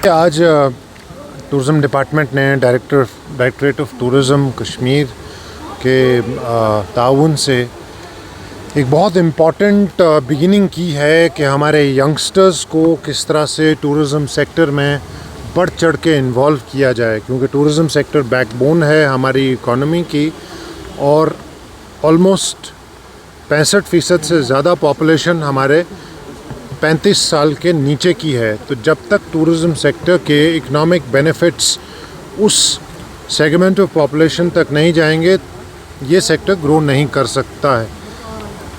आज tourism department ने directorate of tourism Kashmir के ताउन से एक बहुत इम्पॉर्टेंट बिगिनिंग की है कि हमारे यंगस्टर्स को किस तरह से टूरिज़म सेक्टर में बढ़ चढ़ के इन्वॉल्व किया जाए, क्योंकि टूरिज़म सेक्टर बैकबोन है हमारी इकॉनमी की और ऑलमोस्ट 65% से ज़्यादा पॉपुलेशन हमारे 35 साल के नीचे की है। तो जब तक टूरिज़म सेक्टर के इकोनॉमिक बेनिफिट्स उस सेगमेंट ऑफ पॉपुलेशन तक नहीं जाएंगे, ये सेक्टर ग्रो नहीं कर सकता है।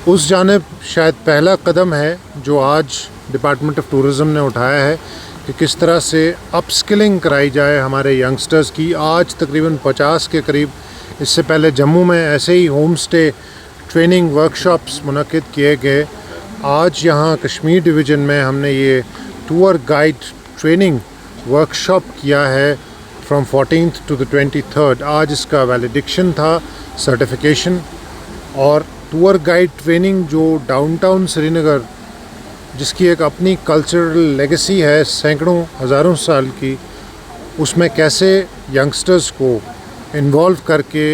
उस जानिब शायद पहला कदम है जो आज डिपार्टमेंट ऑफ टूरिज़म ने उठाया है कि किस तरह से अपस्किलिंग कराई जाए हमारे यंगस्टर्स की। आज तकरीबन 50 के करीब, इससे पहले जम्मू में ऐसे ही होम स्टे ट्रेनिंग वर्कशॉप्स मुनक़िद किए गए। आज यहाँ कश्मीर डिवीज़न में हमने ये टूर गाइड ट्रेनिंग वर्कशॉप किया है from 14th to the 23rd। आज इसका वैलिडिक्शन था, सर्टिफिकेशन। और टूर गाइड ट्रेनिंग जो डाउनटाउन श्रीनगर, जिसकी एक अपनी कल्चरल लेगेसी है सैकड़ों हज़ारों साल की, उसमें कैसे यंगस्टर्स को इन्वॉल्व करके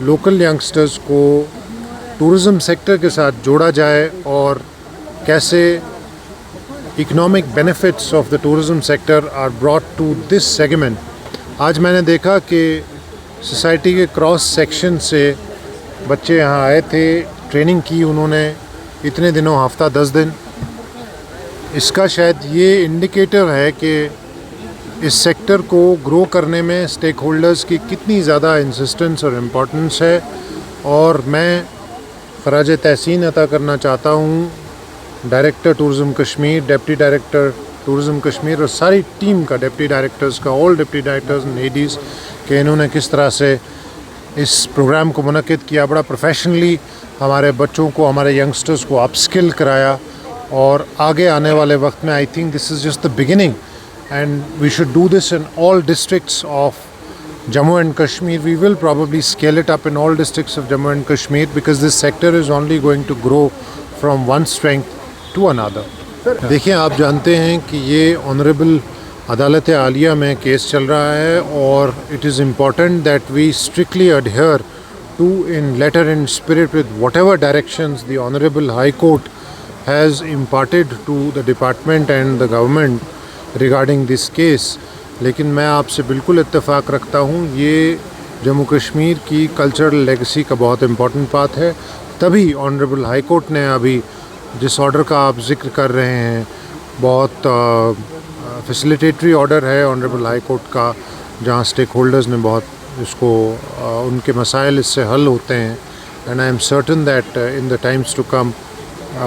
लोकल यंगस्टर्स को टूरिज़म सेक्टर के साथ जोड़ा जाए और कैसे economic benefits of the tourism sector are brought to this segment. आज मैंने देखा कि सोसाइटी के क्रॉस सेक्शन से बच्चे यहाँ आए थे, ट्रेनिंग की उन्होंने इतने दिनों, हफ्ता 10 दिन। इसका शायद ये इंडिकेटर है कि इस सेक्टर को ग्रो करने में स्टेक होल्डर्स की कितनी ज़्यादा इंसिस्टेंस और इम्पोर्टेंस है। और मैं ख़राज तहसीन अता करना चाहता हूँ director tourism Kashmir, deputy director tourism Kashmir और सारी टीम का, डिप्टी डायरेक्टर्स का, all deputy directors and Aedes, कि इन्होंने किस तरह से इस प्रोग्राम को मुनक़िद किया। बड़ा प्रोफेशनली हमारे बच्चों को, हमारे यंगस्टर्स को अपस्किल कराया। और आगे आने वाले वक्त में I think this is just the beginning and we should do this in all districts of Jammu and Kashmir. We will probably scale it up in all districts of Jammu and Kashmir because this sector is only going to grow from one strength to another. देखिए, आप जानते हैं कि ये honourable अदालत आलिया में case चल रहा है और it is important that we strictly adhere to, in letter and spirit, with whatever directions the Honorable High Court has imparted to the department and the government regarding this case. लेकिन मैं आपसे बिल्कुल इत्तेफाक रखता हूँ, ये जम्मू कश्मीर की कल्चरल लेगेसी का बहुत इम्पोर्टेंट पार्ट है। तभी ऑनरेबल हाई कोर्ट ने अभी जिस ऑर्डर का आप जिक्र कर रहे हैं, बहुत फैसिलिटेटरी ऑर्डर है ऑनरेबल हाई कोर्ट का, जहाँ स्टेक होल्डर्स ने बहुत इसको उनके मसाइल इससे हल होते हैं। And I am certain that in the times to come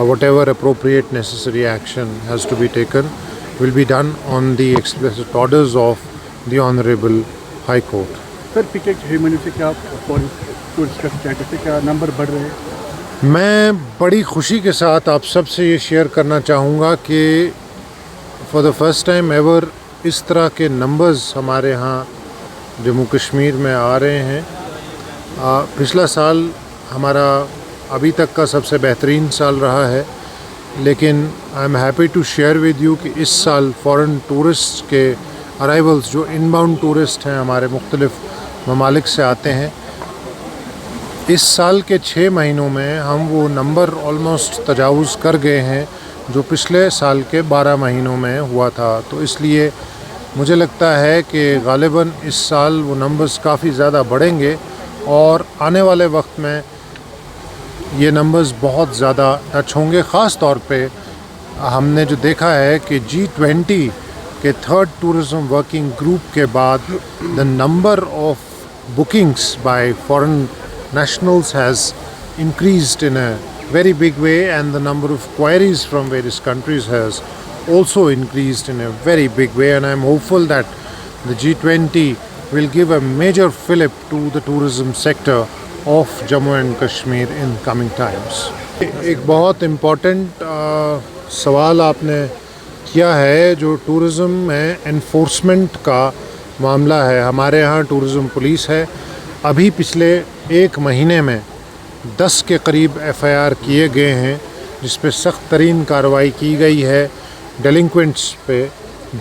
whatever appropriate necessary action has to be taken will be done on the explicit orders of the Honorable High Court. Sir, पिछले 6 महीने से क्या tourist का status है, क्या number बढ़ रहे हैं? मैं बड़ी खुशी के साथ आप सब से ये शेयर करना चाहूँगा कि for the first time ever इस तरह के नंबर्स हमारे यहाँ जम्मू कश्मीर में आ रहे हैं। पिछला साल हमारा अभी तक का सबसे बेहतरीन साल रहा है, लेकिन I am happy to share with you कि इस साल फॉरेन टूरिस्ट के अराइवल्स, जो इनबाउंड टूरिस्ट हैं हमारे मुख्तलिफ ममालिक से आते हैं, इस साल के 6 महीनों में हम वो नंबर ऑलमोस्ट तजावुज़ कर गए हैं जो पिछले साल के 12 महीनों में हुआ था। तो इसलिए मुझे लगता है कि ग़ालिबन इस साल वो नंबर्स काफ़ी ज़्यादा बढ़ेंगे और आने वाले वक्त में ये नंबर्स बहुत ज़्यादा टच होंगे। ख़ास तौर पे हमने जो देखा है कि G20 के 3rd टूरिज़म वर्किंग ग्रुप के बाद the number of bookings by foreign nationals has increased in a very big way, and the number of queries from various countries has also increased in a very big way, and I am hopeful that the G20 will give a major fillip to the tourism sector of Jammu and Kashmir in coming times. एक बहुत important सवाल आपने किया है जो tourism में enforcement का मामला है। हमारे यहाँ टूरिज़म पुलिस है। अभी पिछले 1 महीने में 10 کے قریب FIR کیے گئے ہیں جس پہ سخت ترین کارروائی کی گئی ہے ڈیلنکوینٹس پہ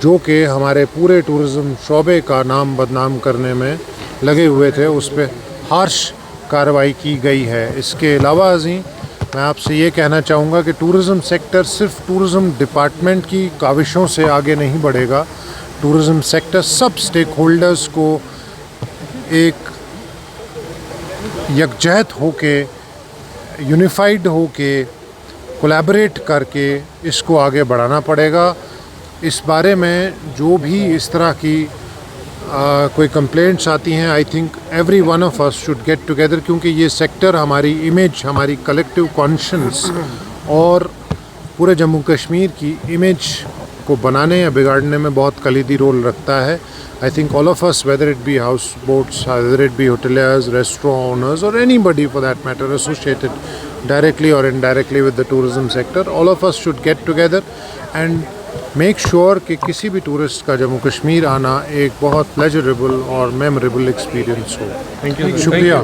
جو کہ ہمارے پورے ٹورزم شعبے کا نام بدنام کرنے میں لگے ہوئے تھے. اس پہ ہارش کارروائی کی گئی ہے. اس کے علاوہ ازیں میں آپ سے یہ کہنا چاہوں گا کہ ٹورزم سیکٹر صرف ٹورزم ڈپارٹمنٹ کی کاوشوں سے آگے نہیں بڑھے گا. ٹورزم سیکٹر سب اسٹیک ہولڈرز کو ایک یکجہت ہو کے یونیفائڈ ہو کے کولیبریٹ کر کے اس کو آگے بڑھانا پڑے گا. اس بارے میں جو بھی اس طرح کی کوئی کمپلینٹس آتی ہیں I think every one of us should get together کیونکہ یہ سیکٹر ہماری امیج ہماری کلیکٹیو کانشنس اور پورے جموں کشمیر کی امیج کو بنانے یا بگاڑنے میں بہت کلیدی رول رکھتا ہے. I think all of us, whether it be houseboats, whether it be hoteliers, restaurant owners or anybody for that matter associated directly or indirectly with the tourism sector, all of us should get together and make sure کہ کسی بھی tourist کا جموں کشمیر آنا ایک بہت pleasurable اور memorable experience ہو. شکریہ.